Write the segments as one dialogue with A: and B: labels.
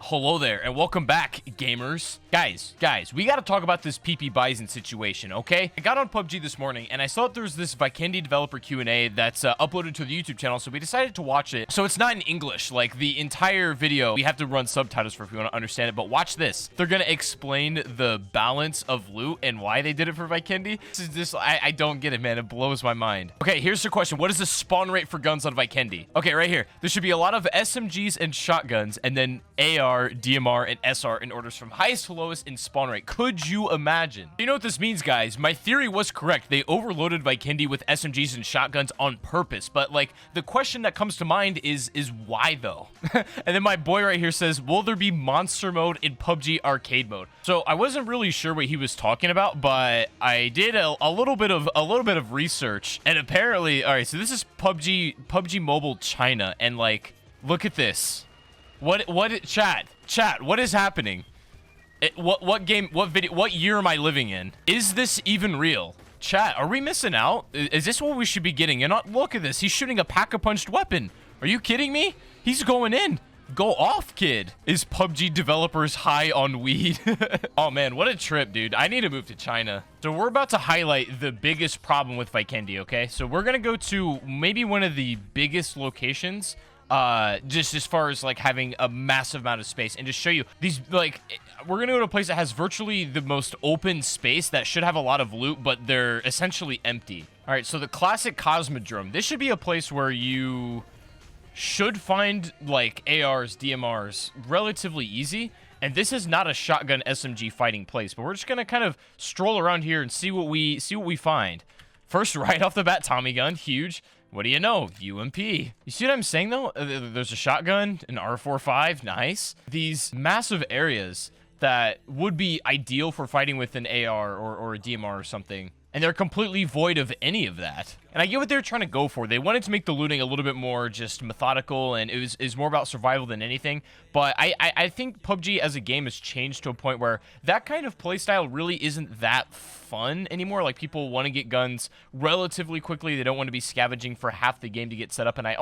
A: Hello there, and welcome back, gamers. Guys, we gotta talk about this PP Bizon situation, okay? I got on Pubg this morning, and I saw that there's this Vikendi developer Q&A that's uploaded to the YouTube channel, so we decided to watch it. So it's not in English, like the entire video. We have to run subtitles for if we want to understand it, but watch this. They're gonna explain the balance of loot and why they did it for Vikendi. I don't get it, man. It blows my mind. Okay, here's the question. What is the spawn rate for guns on Vikendi? Okay, right here. There should be a lot of SMGs and shotguns, and then AR, DMR, and SR in orders from highest to lowest in spawn rate. Could you imagine? You know what this means, guys? My theory was correct. They overloaded Vikendi with SMGs and shotguns on purpose. But like, the question that comes to mind is why though? And then my boy right here says, will there be monster mode in PUBG arcade mode? So I wasn't really sure what he was talking about, but I did a little bit of research, and apparently, all right. So this is PUBG Mobile China, and like, look at this. Chat, what is happening? What game, what video, what year am I living in? Is this even real? Chat, are we missing out? Is this what we should be getting? And look at this, he's shooting a pack-a-punched weapon. Are you kidding me? He's going in. Go off, kid. Is PUBG developers high on weed? Oh man, what a trip, dude. I need to move to China. So we're about to highlight the biggest problem with Vikendi, okay? So we're gonna go to maybe one of the biggest locations, just as far as like having a massive amount of space, and just show you these, like, we're gonna go to a place that has virtually the most open space that should have a lot of loot, but they're essentially empty. All right, so the classic Cosmodrome. This should be a place where you should find like ARs, DMRs relatively easy, and this is not a shotgun SMG fighting place, but we're just gonna kind of stroll around here and see what we find. First, right off the bat, Tommy gun, huge. What do you know? UMP. You see what I'm saying, though? There's a shotgun, an R45, nice. These massive areas that would be ideal for fighting with an AR or a DMR or something, and they're completely void of any of that. And I get what they're trying to go for. They wanted to make the looting a little bit more just methodical, and it was more about survival than anything. But I think PUBG as a game has changed to a point where that kind of playstyle really isn't that fun anymore. Like, people want to get guns relatively quickly. They don't want to be scavenging for half the game to get set up. And I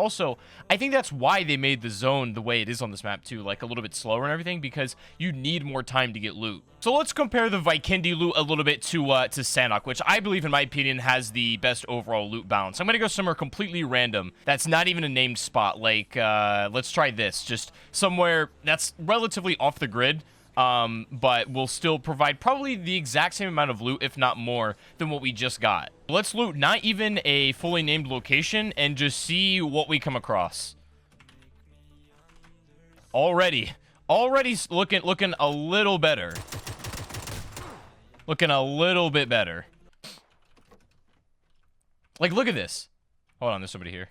A: think that's why they made the zone the way it is on this map too, like a little bit slower and everything, because you need more time to get loot. So let's compare the Vikendi loot a little bit to Sanhok, which I believe, in my opinion, has the best overall loot balance. I'm gonna go somewhere completely random that's not even a named spot. Like, let's try this, just somewhere that's relatively off the grid, but will still provide probably the exact same amount of loot, if not more, than what we just got. Let's loot not even a fully named location and just see what we come across. Already looking a little better. Looking a little bit better. Like, look at this. Hold on, there's somebody here.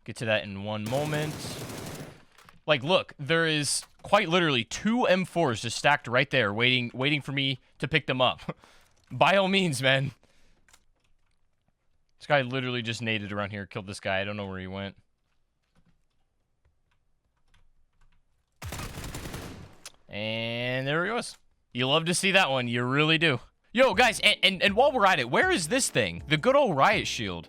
A: Get to that in one moment. Like, look, there is quite literally 2 M4s just stacked right there, waiting for me to pick them up. By all means, man. This guy literally just naded around here, killed this guy. I don't know where he went. And there he was. You love to see that one. You really do. Yo, guys, and while we're at it, where is this thing? The good old riot shield.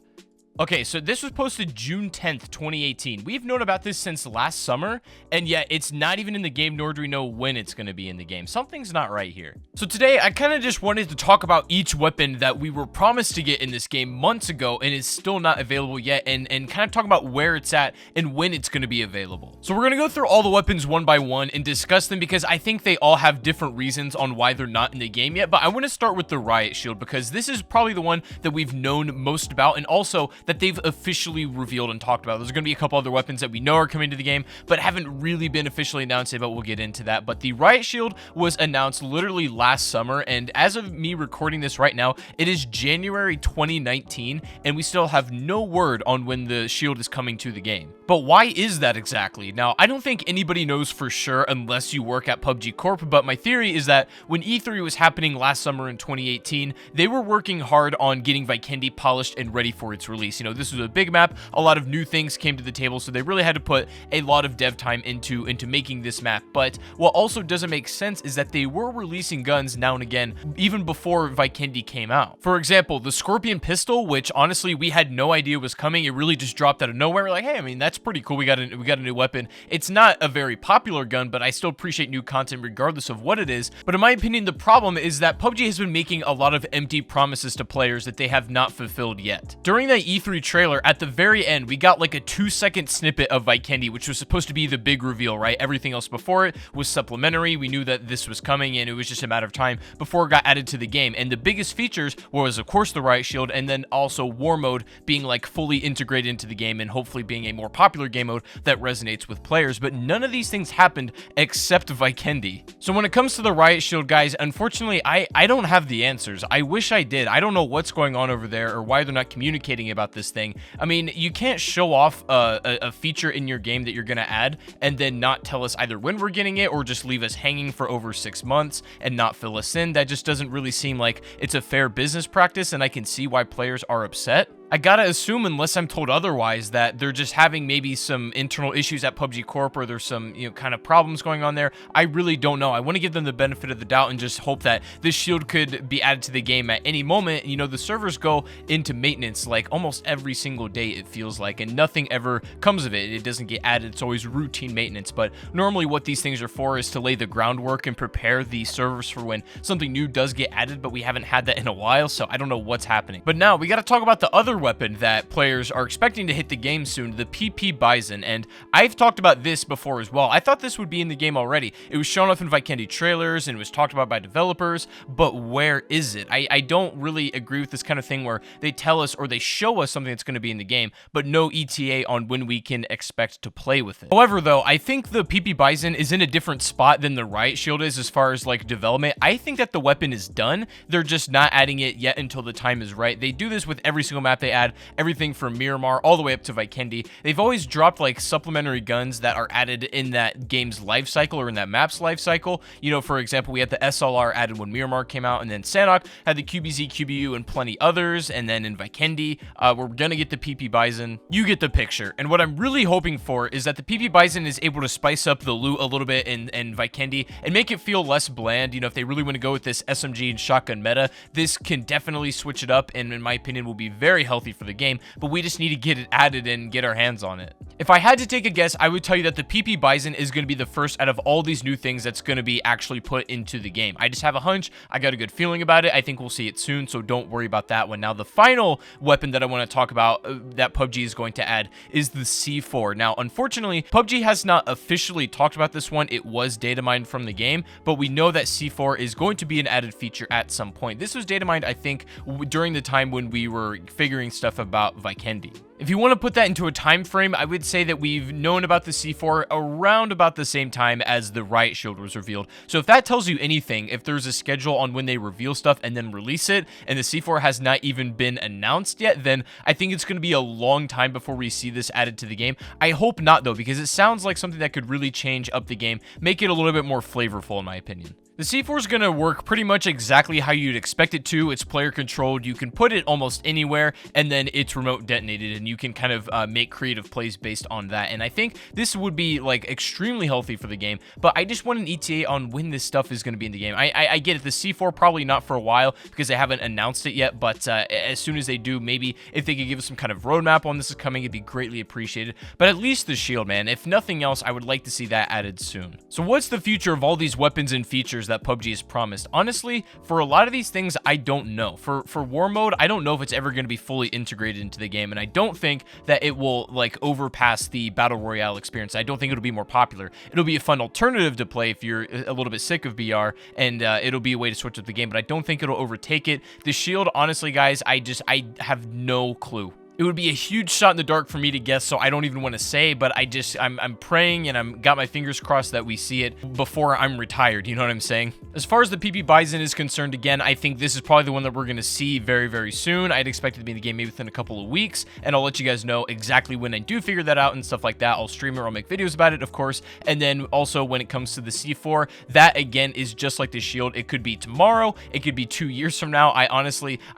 A: Okay, so this was posted June 10th, 2018. We've known about this since last summer, and yet it's not even in the game, nor do we know when it's going to be in the game. Something's not right here. So today, I kind of just wanted to talk about each weapon that we were promised to get in this game months ago and is still not available yet, and kind of talk about where it's at and when it's going to be available. So we're going to go through all the weapons one by one and discuss them, because I think they all have different reasons on why they're not in the game yet. But I want to start with the riot shield, because this is probably the one that we've known most about, and also that they've officially revealed and talked about. There's going to be a couple other weapons that we know are coming to the game, but haven't really been officially announced yet, but we'll get into that. But the riot shield was announced literally last summer, and as of me recording this right now, it is January 2019, and we still have no word on when the shield is coming to the game. But why is that exactly? Now, I don't think anybody knows for sure unless you work at PUBG Corp, but my theory is that when E3 was happening last summer in 2018, they were working hard on getting Vikendi polished and ready for its release. release. You know, this was a big map, a lot of new things came to the table, so they really had to put a lot of dev time into making this map. But what also doesn't make sense is that they were releasing guns now and again, even before Vikendi came out. For example, the Scorpion pistol, which honestly we had no idea was coming, it really just dropped out of nowhere. We're like, hey, I mean, that's pretty cool. We got a new weapon. It's not a very popular gun, but I still appreciate new content regardless of what it is. But in my opinion, the problem is that PUBG has been making a lot of empty promises to players that they have not fulfilled yet. During that E3 trailer, at the very end, we got like a 2-second snippet of Vikendi, which was supposed to be the big reveal, right? Everything else before it was supplementary. We knew that this was coming, and it was just a matter of time before it got added to the game. And the biggest features was, of course, the riot shield, and then also war mode being like fully integrated into the game, and hopefully being a more popular game mode that resonates with players. But none of these things happened except Vikendi. So when it comes to the riot shield, guys, unfortunately, I don't have the answers. I wish I did. I don't know what's going on over there or why they're not communicating about this thing. I mean, you can't show off a feature in your game that you're going to add and then not tell us either when we're getting it or just leave us hanging for over 6 months and not fill us in. That just doesn't really seem like it's a fair business practice, and I can see why players are upset. I gotta assume, unless I'm told otherwise, that they're just having maybe some internal issues at PUBG Corp, or there's some, you know, kind of problems going on there. I really don't know. I want to give them the benefit of the doubt and just hope that this shield could be added to the game at any moment. You know, the servers go into maintenance like almost every single day, it feels like, and nothing ever comes of it. It doesn't get added. It's always routine maintenance. But normally what these things are for is to lay the groundwork and prepare the servers for when something new does get added, but we haven't had that in a while, so I don't know what's happening. But now we got to talk about the other weapon that players are expecting to hit the game soon, the PP Bizon. And I've talked about this before as well. I thought this would be in the game already. It was shown off in Vikendi trailers and it was talked about by developers, but where is it? I don't really agree with this kind of thing where they tell us or they show us something that's going to be in the game, but no ETA on when we can expect to play with it. However, though, I think the PP Bizon is in a different spot than the riot shield is as far as like development. I think that the weapon is done. They're just not adding it yet until the time is right. They do this with every single map they add, everything from Miramar all the way up to Vikendi. They've always dropped like supplementary guns that are added in that game's life cycle or in that map's life cycle. You know, for example, we had the SLR added when Miramar came out, and then Sanhok had the QBZ, QBU, and plenty others. And then in Vikendi, we're gonna get the PP Bizon. You get the picture. And what I'm really hoping for is that the PP Bizon is able to spice up the loot a little bit in Vikendi and make it feel less bland. You know, if they really want to go with this SMG and shotgun meta, this can definitely switch it up, and in my opinion will be very healthy for the game, but we just need to get it added and get our hands on it. If I had to take a guess, I would tell you that the PP Bizon is going to be the first out of all these new things that's going to be actually put into the game. I just have a hunch. I got a good feeling about it. I think we'll see it soon, so don't worry about that one. Now, the final weapon that I want to talk about that PUBG is going to add is the C4. Now, unfortunately, PUBG has not officially talked about this one. It was data mined from the game, but we know that C4 is going to be an added feature at some point. This was data mined, I think, during the time when we were figuring stuff about Vikendi. If you want to put that into a time frame, I would say that we've known about the C4 around about the same time as the riot shield was revealed. So if that tells you anything, if there's a schedule on when they reveal stuff and then release it, and the C4 has not even been announced yet, then I think it's going to be a long time before we see this added to the game. I hope not, though, because it sounds like something that could really change up the game, make it a little bit more flavorful, in my opinion. The C4 is going to work pretty much exactly how you'd expect it to. It's player controlled. You can put it almost anywhere, and then it's remote detonated, and you can kind of make creative plays based on that. And I think this would be like extremely healthy for the game, but I just want an ETA on when this stuff is going to be in the game. I get it. The C4 probably not for a while because they haven't announced it yet, but as soon as they do, maybe if they could give us some kind of roadmap on this is coming, it'd be greatly appreciated. But at least the shield, man. If nothing else, I would like to see that added soon. So what's the future of all these weapons and features that PUBG has promised? Honestly, for a lot of these things, I don't know. For war mode, I don't know if it's ever going to be fully integrated into the game, and I don't think that it will like overpass the battle royale experience. I don't think it'll be more popular. It'll be a fun alternative to play if you're a little bit sick of BR, and it'll be a way to switch up the game, but I don't think it'll overtake it. The shield, honestly, guys, I have no clue. It would be a huge shot in the dark for me to guess, so I don't even want to say, but I'm praying and I'm got my fingers crossed that we see it before I'm retired, you know what I'm saying? As far as the PP Bizon is concerned, again, I think this is probably the one that we're going to see very, very soon. I'd expect it to be in the game maybe within a couple of weeks, and I'll let you guys know exactly when I do figure that out and stuff like that. I'll stream it or I'll make videos about it, of course, and then also when it comes to the C4, that again is just like the shield. It could be tomorrow, it could be 2 years from now. I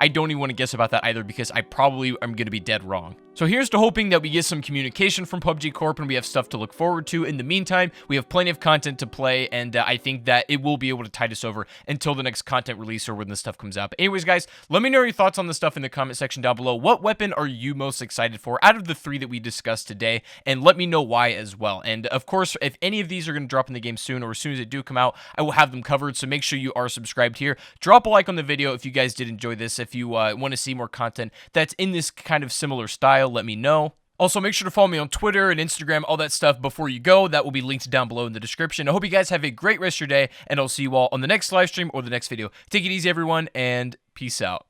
A: don't even want to guess about that either because I probably am going to be dead dead wrong. So here's to hoping that we get some communication from PUBG Corp and we have stuff to look forward to. In the meantime, we have plenty of content to play, and I think that it will be able to tide us over until the next content release or when this stuff comes out. But anyways, guys, let me know your thoughts on this stuff in the comment section down below. What weapon are you most excited for out of the 3 that we discussed today? And let me know why as well. And of course, if any of these are going to drop in the game soon or as soon as they do come out, I will have them covered. So make sure you are subscribed here. Drop a like on the video if you guys did enjoy this. If you want to see more content that's in this kind of similar style, let me know. Also, make sure to follow me on Twitter and Instagram, all that stuff before you go. That will be linked down below in the description. I hope you guys have a great rest of your day, and I'll see you all on the next live stream or the next video. Take it easy, everyone, and peace out.